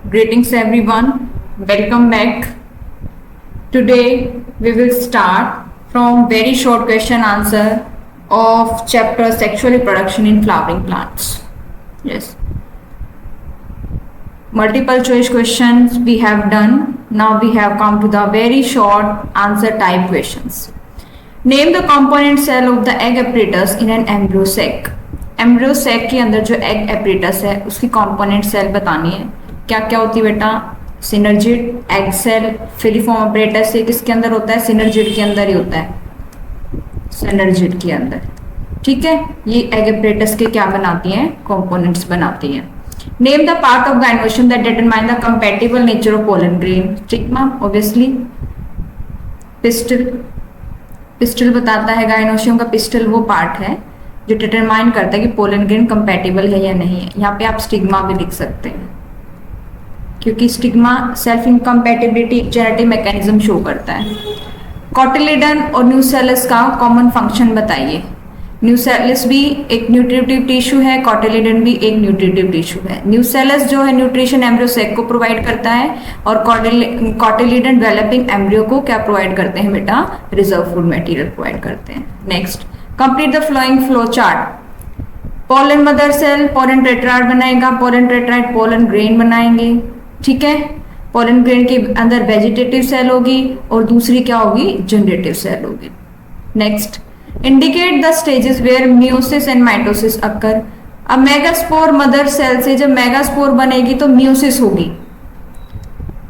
Greetings everyone, welcome back. Today we will start from very short question answer of chapter sexual reproduction in flowering plants. Yes. Multiple choice questions we have done. Now we have come to the very short answer type questions. Name the component cell of the egg apparatus in an embryo sac. Embryo sac के अंदर जो egg apparatus है उसकी component cell बतानी है. क्या क्या होती है बेटा? Synergid, egg cell, filiform apparatus. ये किसके अंदर होता है? सिनर्जिड के अंदर ही होता है, सिनर्जिड के अंदर. ठीक है, ये एग एपरेटस के क्या बनाती हैं? कंपोनेंट्स बनाती हैं. Name the part of gynoecium that determine the compatible nature of pollen grain. Stigma, obviously. Pistol, pistol बताता है गाइनोशियम का. पिस्टल वो पार्ट है जो डिटरमाइन करता है कि पोलन ग्रेन कंपैटिबल है या नहीं है. यहाँ पे आप स्टिग्मा भी लिख सकते हैं क्योंकि stigma self incompatibility genetic mechanism show करता है. कॉटिलिडन और न्यूसेलस का कॉमन फंक्शन बताइए. न्यूसेलस भी एक न्यूट्रिटिव टिश्यू है, कॉटिलिडन भी एक न्यूट्रिटिव टिश्यू है. न्यूसेलस जो है न्यूट्रिशन एम्ब्रियो सैक को प्रोवाइड करता है और कॉटिलिडन डेवलपिंग एम्ब्रियो को क्या प्रोवाइड करते हैं बेटा? रिजर्व फूड मटेरियल प्रोवाइड करते हैं. Next, complete the flowing flow chart. Pollen mother cell pollen tetrad बनाएगा, पोलन टेट्राइड पोलन ग्रेन बनाएंगे. ठीक है, पोलन ग्रेन के अंदर वेजिटेटिव सेल होगी और दूसरी क्या होगी? जनरेटिव सेल होगी. Next, indicate the stages where meiosis and mitosis occur. अब मेगास्पोर मदर सेल से जब मेगास्पोर बनेगी तो मियोसिस होगी.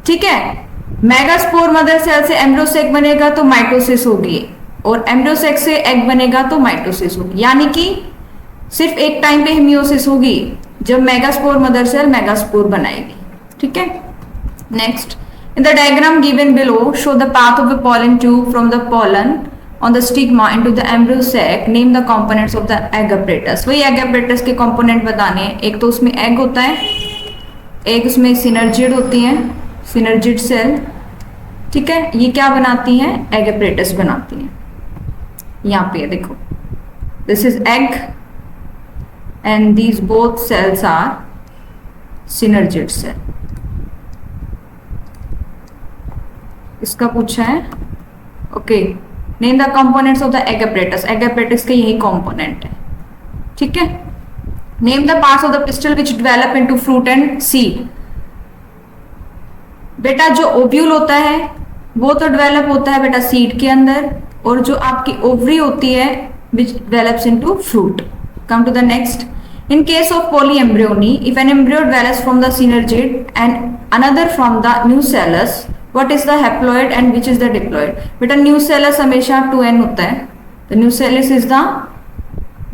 ठीक है, मेगास्पोर मदर सेल से एम्ब्रियो सैक बनेगा तो माइटोसिस होगी और एम्ब्रियो सैक से एग बनेगा तो माइटोसिस होगी. यानी कि सिर्फ एक टाइम पे ही मियोसिस होगी जब मेगास्पोर मदर सेल मेगास्पोर बनाएगी. ठीक है. Next, in the diagram given below show the path of the pollen tube from the pollen on the stigma into the embryo sac. Name the components of the egg apparatus. वही egg apparatus के component बताने हैं. एक तो उसमें egg होता है, एक उसमें सिनर्जिड होती है, सिनर्जिड सेल. ठीक है, ये क्या बनाती हैं? एग apparatus बनाती हैं. यहाँ पे देखो, this is egg and these both cells are synergid cell. इसका पूछा है. Okay, name the components of the egg apparatus. Egg apparatus के यही कंपोनेंट है. ठीक है. Name the parts of the pistil which develop into fruit and seed. बेटा जो ओव्यूल होता है वो तो डेवलप होता है बेटा सीड के अंदर, और जो आपकी ओवरी होती है which develops into fruit. Come to the next. In case of polyembryony, if an embryo develops from the synergid and another from the nucellus, what is the haploid and which is the diploid? बेटा nucellus हमेशा 2n होता है, तो nucellus is the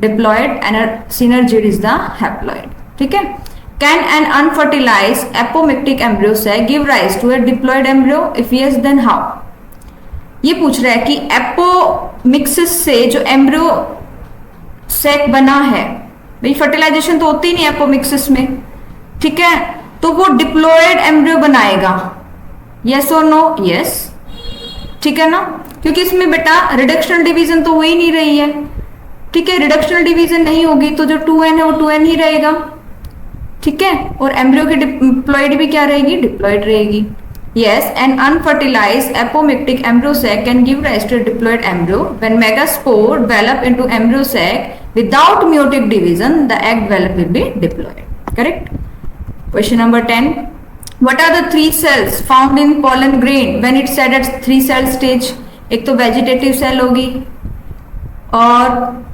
diploid and a synergid is the haploid. ठीक है. Can an unfertilized apomictic embryo sac give rise to a diploid embryo? If yes, then how? ये पूछ रहा है कि एपोमिक्सिस से जो एम्ब्रियो सैक बना है, भाई फर्टिलाइजेशन तो होती नहीं एपोमिक्सिस में. ठीक है, तो वो डिप्लॉयड एम्ब्रियो बनाएगा. यस और नो? यस. ठीक है ना, क्योंकि इसमें बेटा रिडक्शनल डिवीजन तो हो ही नहीं रही है. ठीक है, रिडक्शनल डिवीजन नहीं होगी तो जो 2n है वो 2n ही रहेगा. ठीक है, और एम्ब्रियो की डिप्लॉयड भी क्या रहेगी? डिप्लॉयड रहेगी. Yes, an unfertilized apomictic embryo sac can give rise to a diploid embryo. When megaspore develop into embryo sac without meiotic division, the egg develop will be diploid. Correct? Question number 10. What are the three cells found in pollen grain when it's at its 3 cell stage? एक तो vegetative cell होगी और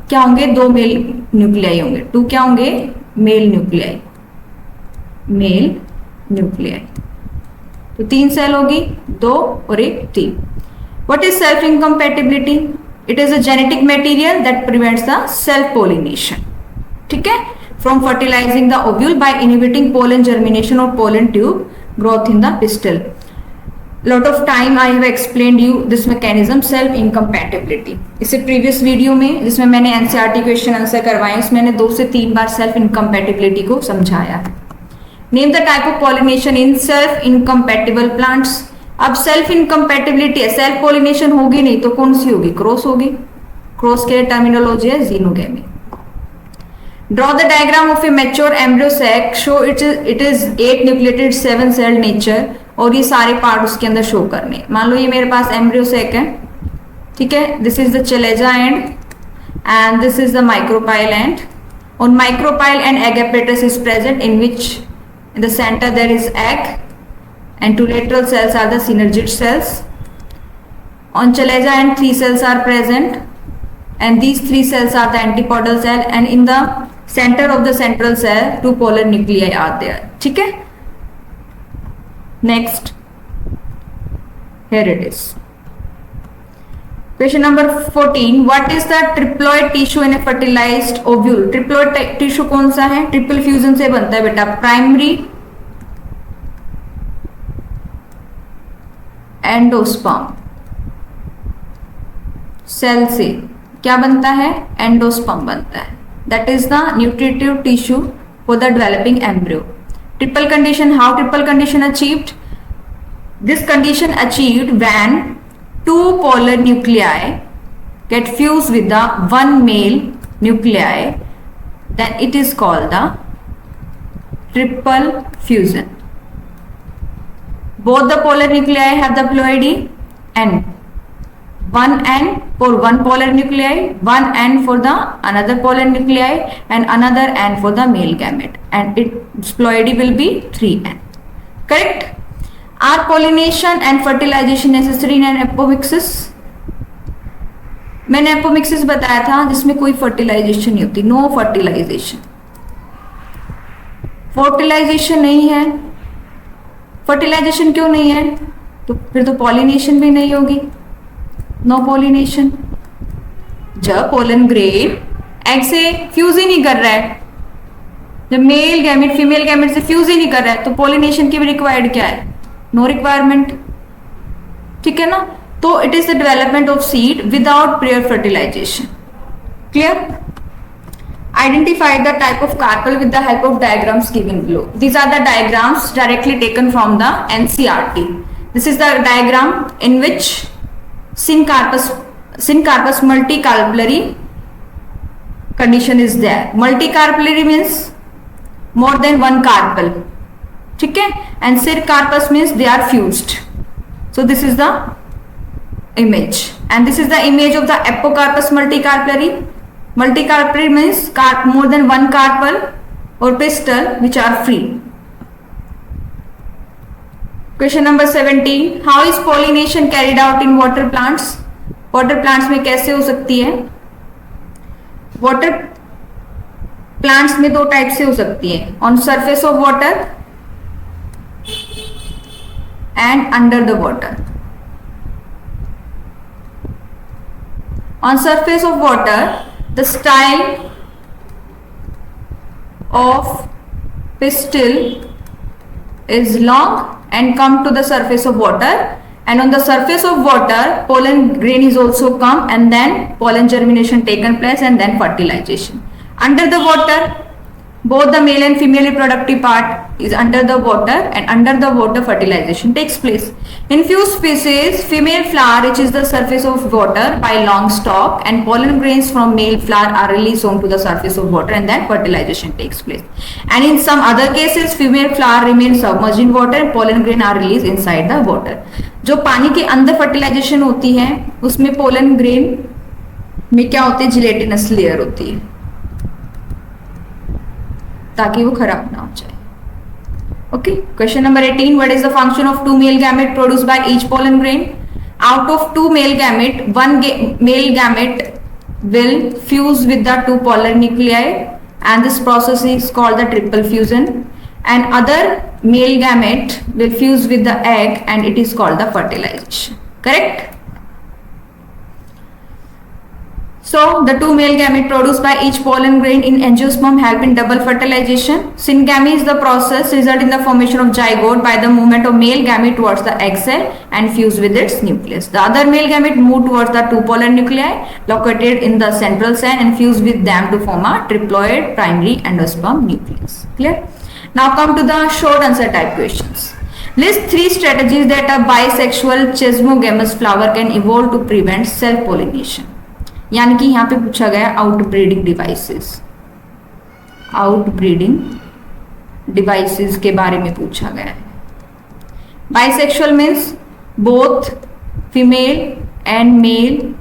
क्या होंगे? 2 mail nuclei होंगे. 2 क्या होंगे? Male nuclei. Male nuclei. तो 3 सेल होगी, 2 और 1 3. What is self incompatibility? It is a genetic material that prevents the self pollination. ठीक है, from fertilizing the ovule by inhibiting pollen germination or pollen tube growth in the pistil. Lot of time I have explained you this mechanism self incompatibility. इससे previous video में जिसमें मैंने NCERT question answer करवाए उसमें मैंने 2 से 3 बार self incompatibility को समझाया है. Name the type of pollination in self incompatible plants. अब सेल्फ इनकम्पैटिबिलिटी है, सेल्फ पॉलिनेशन होगी नहीं तो कौन सी होगी? क्रॉस होगी. क्रॉस के टर्मिनोलॉजी है xenogamy. Draw the diagram of a mature embryo sac. Show it is 8 nucleated 7 cell nature. और ये सारे पार्ट उसके अंदर शो करने. मान लो ये मेरे पास एम्ब्रियो सेक है, ठीक है. This is the चलेजा and and this is the micropyle end. On micropyle and egg apparatus is present, in which in the center there is egg and two lateral cells are the synergid cells. On chalaza end 3 cells are present and these 3 cells are the antipodal cell, and in the center of the central cell 2 polar nuclei are there. ठीक है. Next, here it is. Question number 14. What is the triploid tissue in a fertilized ovule? Triploid tissue कौन सा है? Triple fusion से बनता है बेटा. Primary endosperm cell से क्या बनता है? एंडोस्पर्म बनता है. That is the nutritive tissue for the developing embryo. Triple condition. How triple condition achieved? This condition achieved when 2 polar nuclei get fused with the 1 male nuclei, then it is called the triple fusion. Both the polar nuclei have the ploidy and 1 end for one polar nuclei, 1 end for the another polar nuclei, and another end for the male gamete, and its ploidy will be 3 end. Correct? Are pollination and fertilization necessary in an apomixis? मैंने apomixis बताया था जिसमें कोई fertilization नहीं होती. No fertilization. Fertilization नहीं है. Fertilization क्यों नहीं है? तो फिर तो pollination भी नहीं होगी. No pollination. जब pollen grain egg से fuse ही नहीं कर रहा है, जब मेल गैमेट फीमेल गैमेट से फ्यूज ही नहीं कर रहा है, तो pollination की भी रिक्वायर्ड क्या है? No requirement. ठीक है ना. तो it is the development of seed without prior fertilization. Clear? Identify the type of carpel with the help of diagrams given below. These are the diagrams directly taken from the NCERT. This is the diagram in which syncarpus multicarpellary condition is there. Multicarpellary means more than one carpel. ठीक है. And syncarpus means they are fused. So this is the image, and this is the image of the apocarpus multicarpellary. Multicarpellary means more than one carpel or pistil which are free. Question number 17. How is pollination carried out in water plants? Water plants में कैसे हो सकती है? Water plants में 2 type से हो सकती है. On surface of water and under the water. On surface of water, the style of pistil is long and come to the surface of water, and on the surface of water pollen grain is also come, and then pollen germination taken place, and then fertilization. Under the water, both the male and female reproductive part is under the water, and under the water fertilization takes place. In few species, female flower reaches the surface of water by long stalk, and pollen grains from male flower are released onto the surface of water, and then fertilization takes place. And in some other cases, female flower remains submerged in water and pollen grain are released inside the water. जो पानी के अंदर fertilisation होती है उसमें pollen grain में क्या होती है? जिलेटिनस लेयर होती है ताकि वो खराब ना हो जाए. Okay. Question number 18. What is the function of 2 male gamete produced by each pollen grain? Out of 2 male gamete, 1 male gamete will fuse with the 2 polar nuclei, and this process is called the triple fusion, and other male gamete will fuse with the egg, and it is called the fertilization. Correct? So the 2 male gamete produced by each pollen grain in angiosperm help in double fertilization. Syngamy is the process result in the formation of zygote by the movement of male gamete towards the egg cell and fuse with its nucleus. The other male gamete move towards the 2 polar nuclei located in the central cell and fuse with them to form a triploid primary endosperm nucleus. Clear? Now come to the short answer type questions. List 3 strategies that a bisexual chesmogamous flower can evolve to prevent self pollination. यानी कि यहाँ पे पूछा गया outbreeding devices. Outbreeding devices के बारे में पूछा गया है। Bisexual means both female and male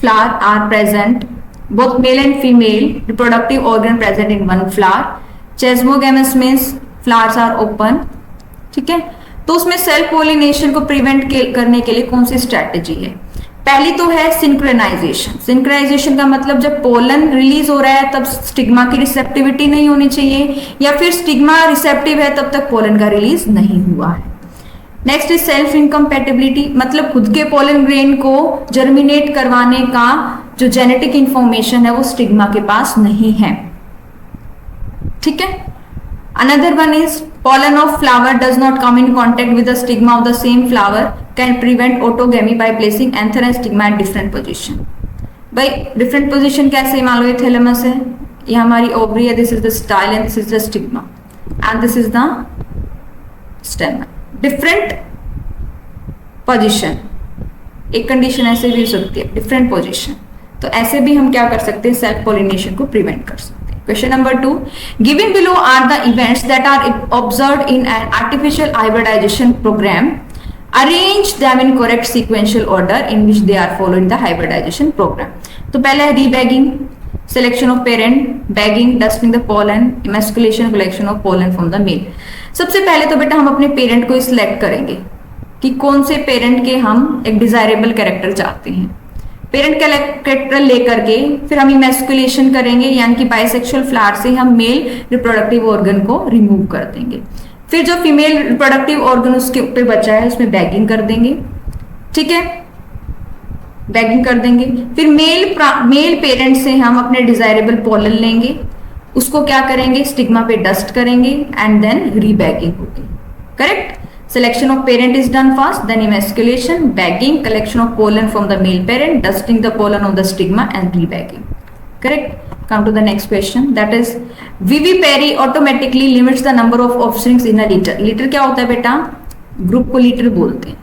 flower are present, both male and female reproductive organ present in one flower. Chesmogamous means flowers are open. ठीक है, तो उसमें सेल्फ पोलिनेशन को प्रिवेंट करने के लिए कौन सी स्ट्रेटेजी है? पहली तो है सिंक्रोनाइजेशन। सिंक्रोनाइजेशन का मतलब जब पोलन रिलीज हो रहा है तब स्टिग्मा की रिसेप्टिविटी नहीं होनी चाहिए, या फिर स्टिग्मा रिसेप्टिव है तब तक पोलन का रिलीज नहीं हुआ है। नेक्स्ट इज सेल्फ इनकम्पैटिबिलिटी, मतलब खुद के पोलन ग्रेन को जर्मिनेट करवाने का जो जेनेटिक इंफॉर्मेशन है वो स्टिग्मा के पास नहीं है। ठीक है, another one is pollen of flower does not come in contact with the stigma of the same flower, can prevent autogamy by placing anther and stigma at different position. भाई different position कैसे? मान लो ये thalamus है, ये हमारी ovary है, this is the style and this is the stigma and this is the stem. Different position, एक condition ऐसे भी हो सकती है डिफरेंट पोजीशन, तो ऐसे भी हम क्या कर सकते हैं? सेल्फ पोलिनेशन को प्रिवेंट कर सकते हैं। Question number 2. Given below are the events that are observed in an artificial hybridization program. Arrange them in correct sequential order in which they are followed in the hybridization program. तो पहला है रीबैगिंग, selection of parent, bagging, dusting the pollen, emasculation, collection of pollen from the male. सबसे पहले तो बेटा हम अपने parent को सिलेक्ट करेंगे कि कौन से पेरेंट के हम एक डिजायरेबल कैरेक्टर चाहते हैं। पेरेंट कैरेक्टर लेकर के फिर हम इमेस्कुलेशन करेंगे, यानी कि बाइसेक्सुअल फ्लावर से हम मेल रिप्रोडक्टिव ऑर्गन को रिमूव कर देंगे। फिर जो फीमेल रिप्रोडक्टिव ऑर्गन उसके ऊपर बचा है उसमें बैगिंग कर देंगे। ठीक है, बैगिंग कर देंगे। फिर मेल पेरेंट से हम अपने डिजायरेबल पोलन लेंगे, उसको क्या करेंगे? स्टिग्मा पे डस्ट करेंगे एंड देन रीबैगिंग होगी। Correct, selection of parent is done first, then emasculation, bagging, collection of pollen from the male parent, dusting the pollen of the stigma and rebagging. Correct? Come to the next question, that is vivipary automatically limits the number of offsprings in a litter. Litter क्या होता है बेटा? Group को litter बोलते हैं,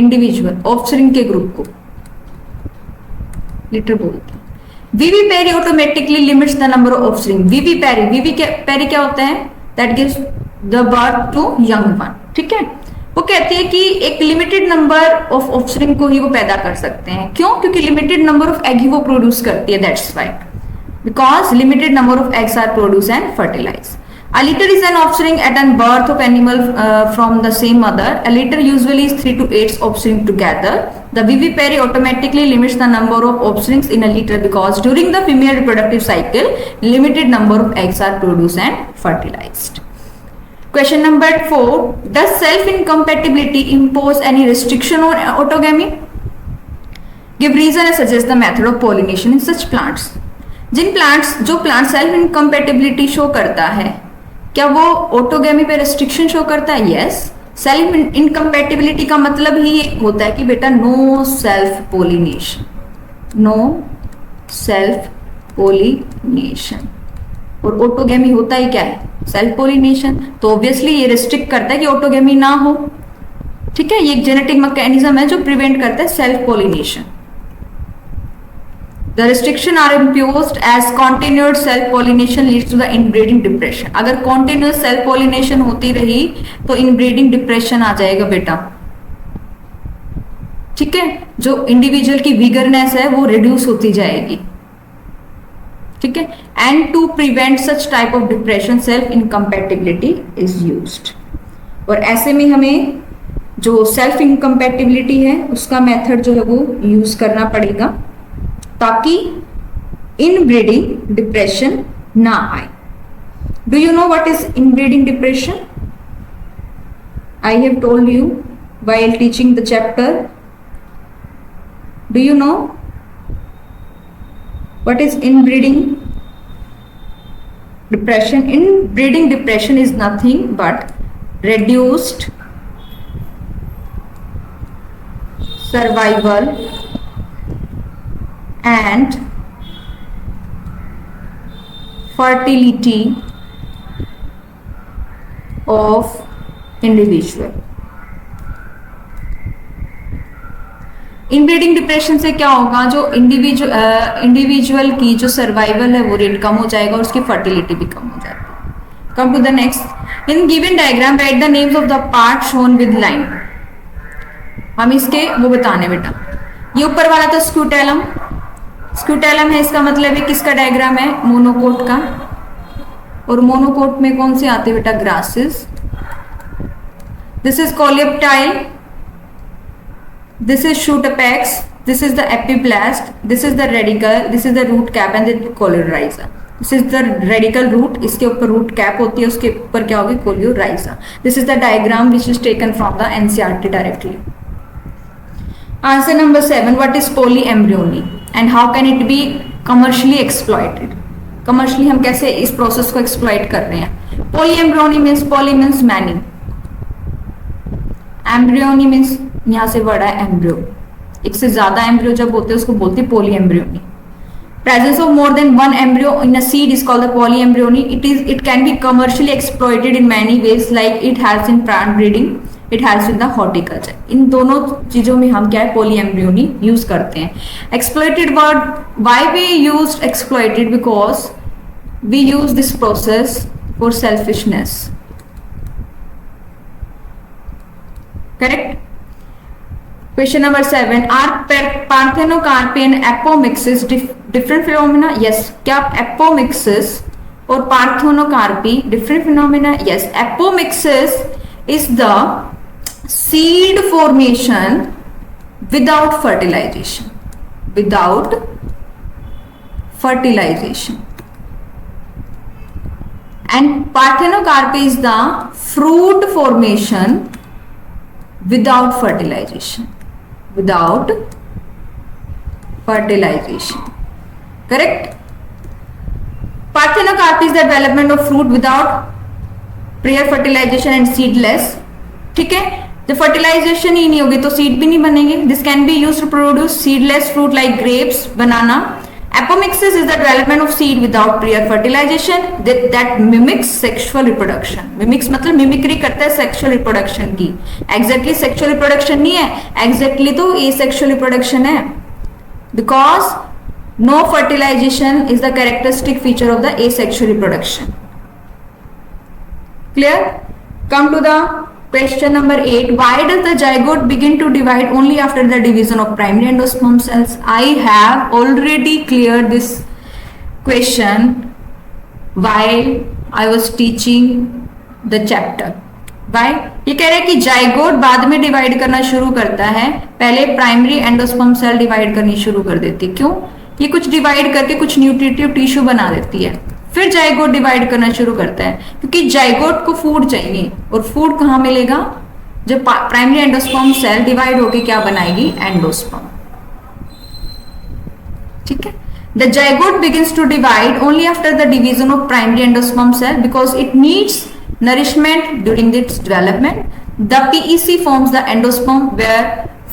individual offspring के group को litter बोलते हैं। vivipary automatically limits the number of offspring. vivipary क्या होता है? That gives the birth to young one. ठीक है, वो कहती है कि एक लिमिटेड नंबर ऑफ ऑफस्प्रिंग को ही वो पैदा कर सकते हैं। क्यों? क्योंकि लिमिटेड नंबर ऑफ एग ही वो प्रोड्यूस करती है, that's why, because limited number of eggs are produce and fertilize. A litter is an offspring at an birth of animal from the same mother. A litter usually is 3 to 8 offspring together. The vivipary automatically limits the number of offsprings in a litter because during the female reproductive cycle, limited number of eggs are produced and fertilized. Question number 4. Does self-incompatibility impose any restriction on autogamy? Give reason and suggest the method of pollination in such plants. जो plant self incompatibility show करता है, क्या वो autogamy पे restriction show करता है? Yes. Self incompatibility का मतलब ही एक होता है कि बेटा no self pollination, no self pollination. और ऑटोगेमी होता ही क्या है? Self pollination. तो ऑब्वियसली ये रिस्ट्रिक्ट करता है कि ऑटोगेमी ना हो। ठीक है, ये एक जेनेटिक मैकेनिज्म है जो प्रिवेंट करता है self pollination. The restriction are imposed as continued self pollination leads to the inbreeding depression. अगर continuous self pollination होती रही तो inbreeding depression आ जाएगा बेटा। ठीक है, जो इंडिविजुअल की विगरनेस है वो रिड्यूस होती जाएगी। ठीक है, and to prevent such type of depression self incompatibility is used. और ऐसे में हमें जो सेल्फ इनकम्पैटिबिलिटी है उसका मेथड जो है वो यूज करना पड़ेगा ताकि इनब्रीडिंग डिप्रेशन ना आए। Do you know what is inbreeding depression? I have told you while teaching the chapter. Do you know what is inbreeding depression? Inbreeding depression is nothing but reduced survival and fertility of individual. Inbreeding depression से क्या होगा, जो individual की जो survival है वो rate कम हो जाएगा और उसकी फर्टिलिटी भी कम हो जाएगी. Come to the next. In given diagram write the names of the part shown with line. हम इसके वो बताने बेटा. ये ऊपर वाला तो स्क्यूटेलम, स्क्यूटेलम है, इसका मतलब है किसका डायग्राम है, मोनोकोट का. और मोनोकोट में कौन से आते हैं बेटा, grasses. This is coleoptile, this is shoot apex, this is the epiblast, this is the radicle, this is the root cap and the coleorhiza. This is the radical root, इसके ऊपर root cap होती है, उसके ऊपर क्या होगी, coleorhiza. This is the diagram which is taken from the NCERT directly. Answer number 7. What is polyembryony and how can it be commercially exploited? Commercially हम कैसे इस process को exploit कर रहे हैं. Polyembryony means, poly means many, embryony means यहां से word है एम्ब्रियो, एक से ज्यादा एम्ब्रियो जब होते हैं उसको बोलते हैं polyembryony. Presence of more than one embryo in a seed is called the polyembryony. It can be commercially exploited in many ways like it helps in plant breeding, it helps in the horticulture. इन दोनों चीजों में हम क्या है, पोली embryony use करते हैं. Exploited word, why we use exploited, because we use this process for selfishness. Correct. Question number 7. Are parthenocarpy and apomixis different phenomena? Yes. क्या apomixis और parthenocarpy different phenomena? Yes. Apomixis is the seed formation without fertilization. Without fertilization. And parthenocarpy is the fruit formation without fertilization. Without fertilization. Correct. Parthenocarpy is the development of fruit without prior fertilization and seedless. ठीक है, जब fertilisation ही नहीं होगी तो seed भी नहीं बनेंगे. This can be used to produce seedless fruit like grapes, banana. Apomixis is the development of seed without prior fertilization that mimics sexual reproduction. Mimics मतलब मिमिक्री करता है sexual reproduction की. Exactly sexual reproduction नहीं है, exactly तो asexual reproduction है. Because no fertilization is the characteristic feature of the asexual reproduction. Clear? Come to the question number 8. Why does the zygote begin to divide only after the division of primary endosperm cells? I have already cleared this question while I was teaching the chapter. Why? ये कह रहे हैं कि zygote बाद में divide करना शुरू करता है, पहले प्राइमरी एंडोस्पर्म सेल डिवाइड करनी शुरू कर देती है. क्यों? ये कुछ डिवाइड करके कुछ न्यूट्रिटिव टिश्यू बना देती है, फिर जाइगोट डिवाइड करना शुरू करता है. क्योंकि जाइगोट को फूड चाहिए और फूड कहाँ मिलेगा, जब प्राइमरी एंडोस्पर्म सेल डिवाइड होके क्या बनाएगी, एंडोस्पर्म. ठीक है. The zygote begins to divide only after the division of primary endosperm cell because it needs nourishment during its development. The PEC forms the endosperm where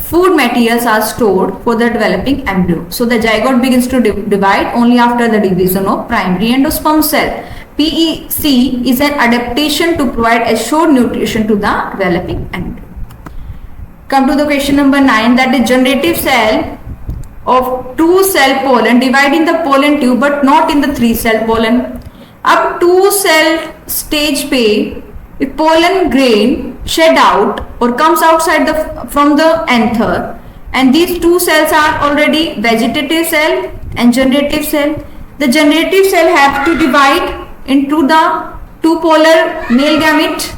food materials are stored for the developing embryo. So the zygote begins to divide only after the division of primary endosperm cell. PEC is an adaptation to provide assured nutrition to the developing embryo. Come to the question number 9, that is generative cell of 2-cell pollen divide in the pollen tube but not in the 3-cell pollen. अब 2-cell stage पे pollen grain shed out or comes outside from the anther, and these 2 cells are already vegetative cell and generative cell. The generative cell have to divide into the 2 polar male gamete.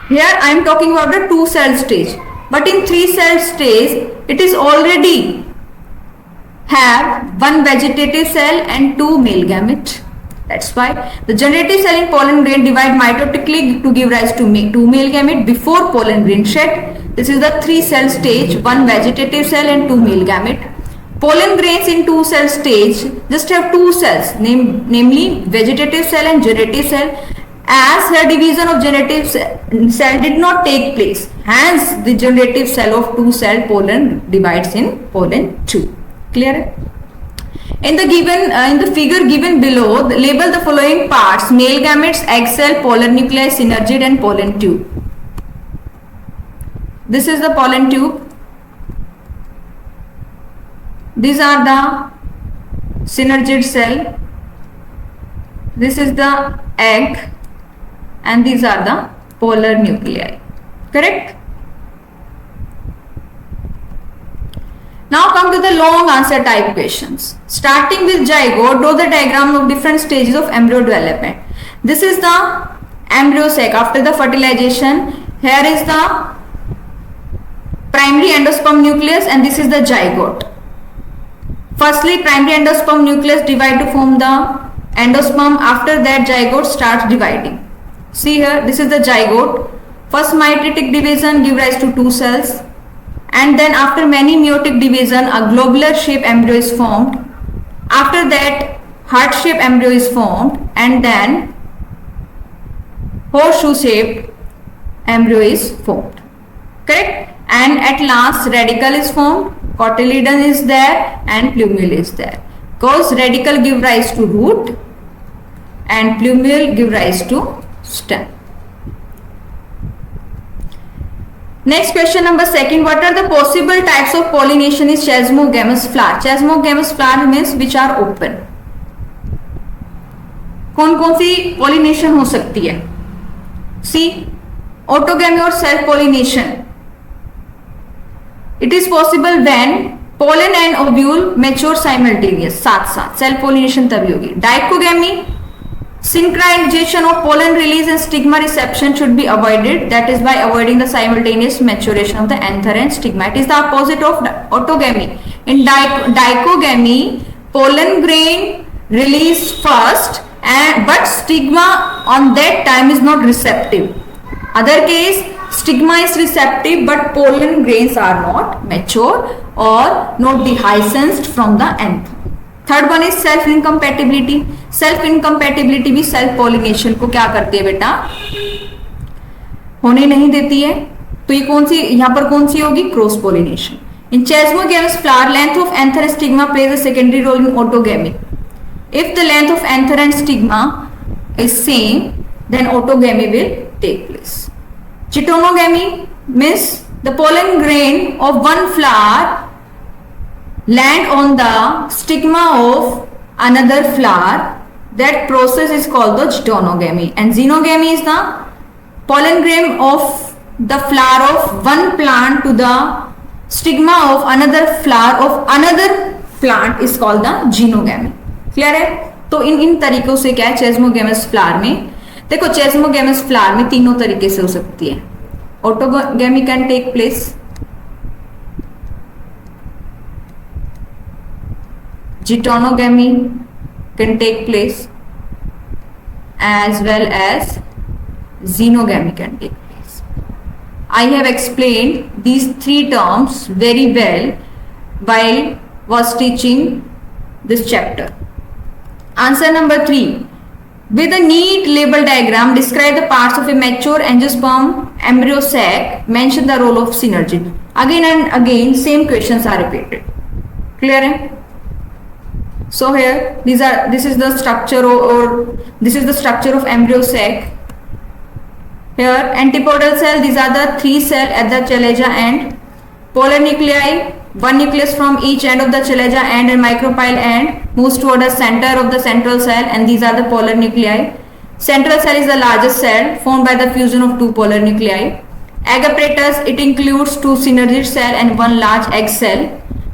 Here I am talking about the 2-cell stage, but in 3-cell stage it is already have 1 vegetative cell and 2 male gamete. That's why the generative cell in pollen grain divide mitotically to give rise to 2 male gamete before pollen grain shed. This is the 3-cell stage, 1 vegetative cell and 2 male gamete. Pollen grains in 2-cell stage just have 2 cells, namely vegetative cell and generative cell. As the division of generative cell did not take place, hence the generative cell of 2-cell pollen divides in pollen tube. Clear? In the figure given below, label the following parts: male gametes, egg cell, pollen nuclei, synergid and pollen tube. This is the pollen tube. These are the synergid cell. This is the egg, and these are the polar nuclei. Correct? Now come to the long answer type questions. Starting with zygote, draw the diagram of different stages of embryo development. This is the embryo sac after the fertilization. Here is the primary endosperm nucleus, and this is the zygote. Firstly, primary endosperm nucleus divide to form the endosperm. After that, zygote starts dividing. See here, this is the zygote. First mitotic division give rise to 2 cells, and then after many meiotic division, a globular shaped embryo is formed. After that, heart shaped embryo is formed, and then horseshoe shaped embryo is formed. Correct? And at last, radicle is formed, cotyledon is there, and plumule is there. Because radicle give rise to root and plumule give rise to stem. Next question number 2. What are the possible types of pollination in chasmogamous flower? Chasmogamous flower means which are open. कौन कौन सी pollination हो सकती है? See, autogamy or self pollination. It is possible when pollen and ovule mature simultaneous, साथ साथ self pollination तभी होगी. Dichogamy, synchronization of pollen release and stigma reception should be avoided. That is by avoiding the simultaneous maturation of the anther and stigma. It is the opposite of autogamy. In dichogamy, pollen grain release first, but stigma on that time is not receptive. Other case, stigma is receptive but pollen grains are not mature or not dehiscensed from the anther. Third one is self incompatibility. Self incompatibility भी self pollination को क्या करती है बेटा? होने नहीं देती है. तो ये कौन सी, यहाँ पर कौन सी होगी? Cross pollination. In chasmogamous flower, length of anther and stigma plays a secondary role in autogamy. If the length of anther and stigma is same, then autogamy will take place. Chitonogamy means the pollen grain of one flower land on the stigma of another flower. That process is called the chitonogamy. And xenogamy is the pollen grain of the flower of one plant to the stigma of another flower of another plant is called the xenogamy. Clear है? तो इन तरीकों से क्या है chasmogamous flower में? देखो, chasmogamous flower में तीनों तरीके से हो सकती है. Autogamy can take place, Chitonogamy can take place, as well as xenogamy can take place. I have explained these 3 terms very well while was teaching this chapter. Answer number 3. With a neat label diagram, describe the parts of a mature angiosperm embryo sac. Mention the role of synergy. Again and again, same questions are repeated. Clear hai? So here, this is the structure or this is the structure of embryo sac. Here, antipodal cell. These are the 3 cells at the chalaza end. Polar nuclei. 1 nucleus from each end of the chalaza end and micropyle end moves toward the center of the central cell, and these are the polar nuclei. Central cell is the largest cell formed by the fusion of 2 polar nuclei. Egg apparatus, it includes 2 synergid cell and 1 large egg cell.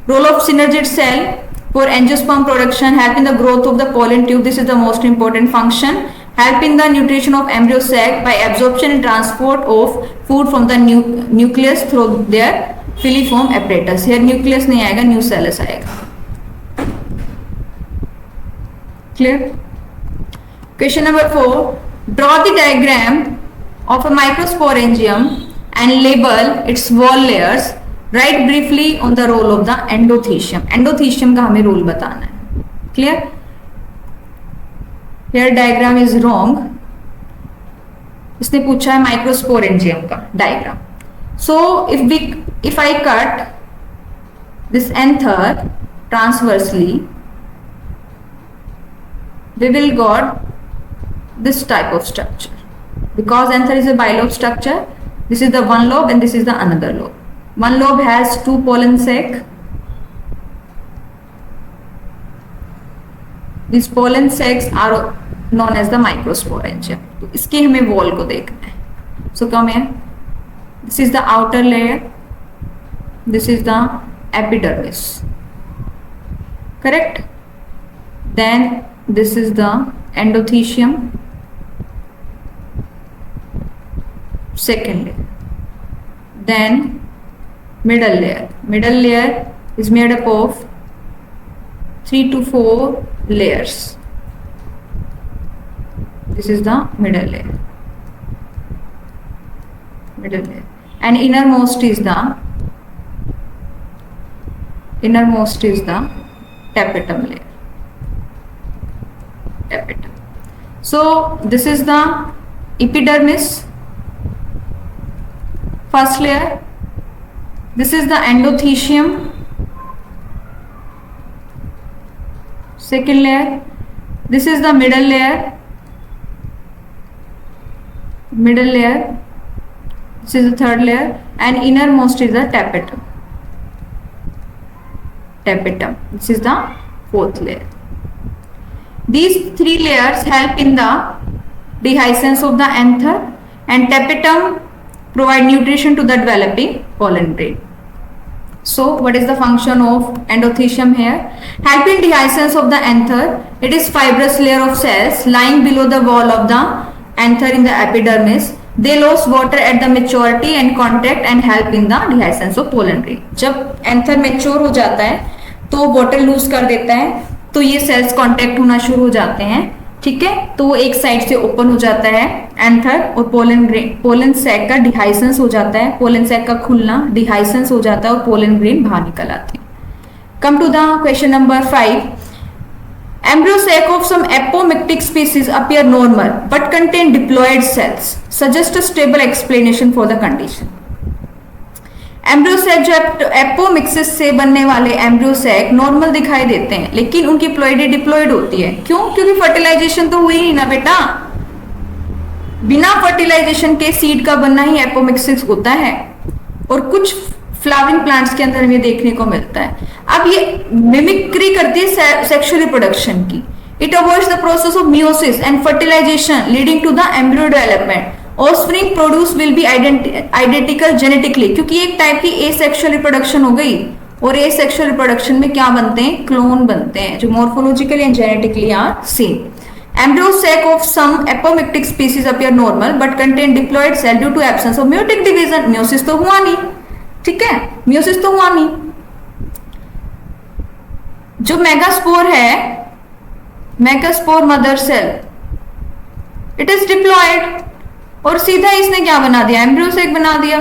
Role of synergid cell for angiosperm production, help in the growth of the pollen tube. This is the most important function. Help in the nutrition of embryo sac by absorption and transport of food from the nucleus through their filiform apparatus. Here nucleus नहीं आएगा, nucellus आएगा. Clear? Question number 4. Draw the diagram of a microsporangium and label its wall layers. Write briefly on the role of the endothecium. Endothecium का हमें role बताना है. Clear? Here diagram is wrong. इसने पूछा है microsporangium का diagram. So if I cut this anther transversely, we will got this type of structure. Because anther is a bilobe structure, This is the one lobe and this is the another lobe. One lobe has 2 pollen sac. These pollen sacs are known as the microsporangia. तो इसके हमें wall को देखना है. So come here. This is the outer layer. This is the epidermis. Correct? Then this is the endothecium. Second layer. Then middle layer. Middle layer is made up of 3 to 4 layers. This is the middle layer. Middle layer. And innermost is the tapetum layer. Tapetum. So this is the epidermis, first layer. This is the endothecium, second layer. This is the middle layer. This is the third layer, and innermost is the tapetum. This is the fourth layer. These 3 layers help in the dehiscence of the anther, and tapetum provide nutrition to the developing pollen grain. So what is the function of endothecium here? Helping dehiscence of the anther. It is fibrous layer of cells lying below the wall of the anther in the epidermis. They lose water at the maturity and contact and help in the dehiscence of pollen grain. जब anther mature हो जाता है तो water loose कर देता है, तो ये सेल्स कांटेक्ट होना शुरू हो जाते हैं. ठीक है, तो वो एक साइड से ओपन हो जाता है एंथर, और पोलन सैक का डिहाइसेंस हो जाता है. पोलन सैक का खुलना, डिहाइसेंस हो जाता है और पोलन ग्रेन बाहर निकल आते हैं. Come to the question number 5. Embryo sac of some apomictic species appear normal but contain diploid cells. Suggest a stable explanation for the condition. Embryo sac जो एपोमिक्सिस से बनने वाले एम्ब्रियो सैक नॉर्मल दिखाई देते हैं, लेकिन उनकी प्लॉइडी डिप्लॉइड होती है. क्यों? क्योंकि फर्टिलाइजेशन तो हुई नहीं ना बेटा. बिना फर्टिलाइजेशन के सीड का बनना ही एपोमिक्सिस होता है, और कुछ फ्लावरिंग प्लांट्स के अंदर हमें देखने को मिलता है. अब ये मिमिक्री करती है सेक्सुअल रिप्रोडक्शन की. It avoids the process of meiosis and fertilization leading to the embryo development. Offspring produce will be identical genetically, क्योंकि एक टाइप की एसेक्सुअल रिप्रोडक्शन हो गई, और एसेक्सुअल रिप्रोडक्शन में क्या बनते हैं? क्लोन बनते हैं, जो morphologically and genetically are same. Embryo sac of some apomictic species appear normal but contain diploid cell due to absence of meiotic division. Meiosis तो हुआ नहीं. ठीक है, meiosis तो हुआ नहीं. जो मेगास्पोर है, megaspore mother cell, it is diploid, और सीधा इसने क्या बना दिया? एम्ब्रियो सैक बना दिया.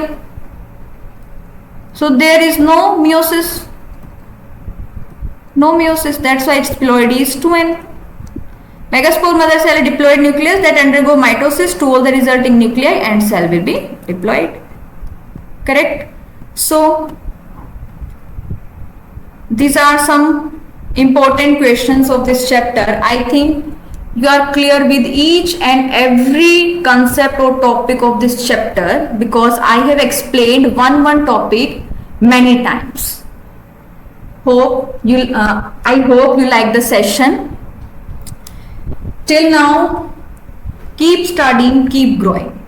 So there is no meiosis. That's why its ploidy is 2n. Megaspore mother cell diploid nucleus that undergo mitosis to all the resulting nuclei and cell will be diploid. Correct? So these are some important questions of this chapter. I think you are clear with each and every concept or topic of this chapter, because I have explained one topic many times. I hope you like the session. Till now, keep studying, keep growing.